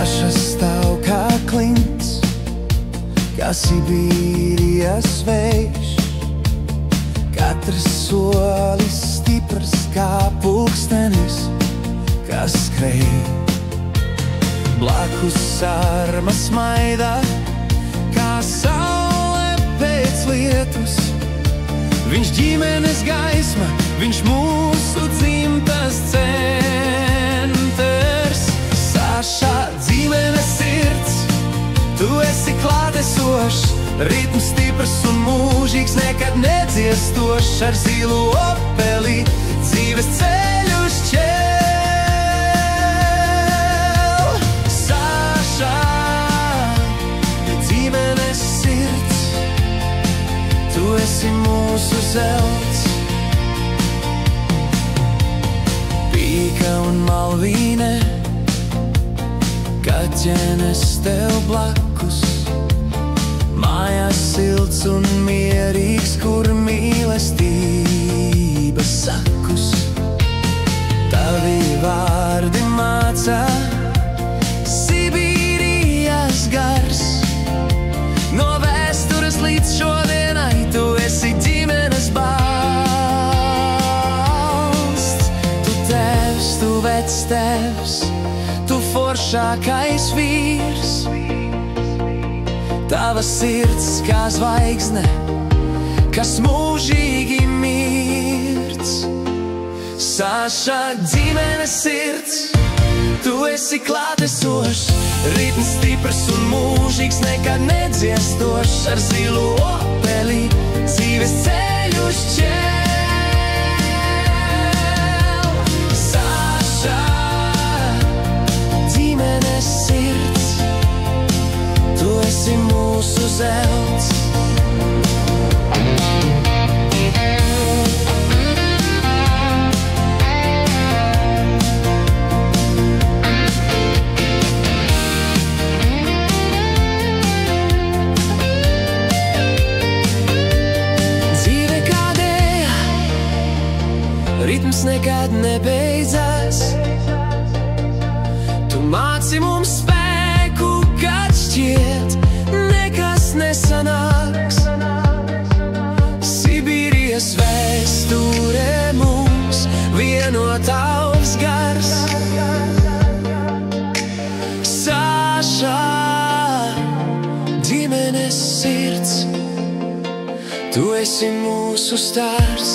Saša stāv kā klints, kā Sibīrijas vējš. Katrs solis stiprs kā pulkstenis, kas skrēj. Blakus sarma smaida, kā saule pēc lietus. Viņš ģimenes gaisma, viņš mūsu dzimtas centrs. Saša, ģimenes sirds, tu esi klātesošs, ritms stiprs un mūžīgs, nekad nedziestošs. Ar zilu opeli dzīves ceļus ķēl. Saša, ģimenes sirds, tu esi mūsu zelts. Pīka un malvīne, kaķenes tev blakus. Mājās silts un mierīgs, kur mīlestības sakus. Tavi vārdi māca, Sibīrijas gars. No vēstures līdz šodienai tu esi ģimenes balsts. Tu tēvs, tu vectēvs, tu foršākais vīrs. Tava sirds kā zvaigzne, kas mūžīgi mirts. Saša, ģimenes sirds, tu esi klātesošs, ritms stiprs un mūžīgs, nekad nedziestošs. Ar zilu opeli dzīves ceļus ķēl. Saša, ģimenes sirds, tu esi mūsu zelts. Dzīve kā dēja, ritms nekad nebeidzās. Tu māci mums spēku, kad šķiet nekas nesanāks. Sibīrijas vēsture mums vieno tavs gars. Saša, ģimenes sirds, tu esi mūsu stars.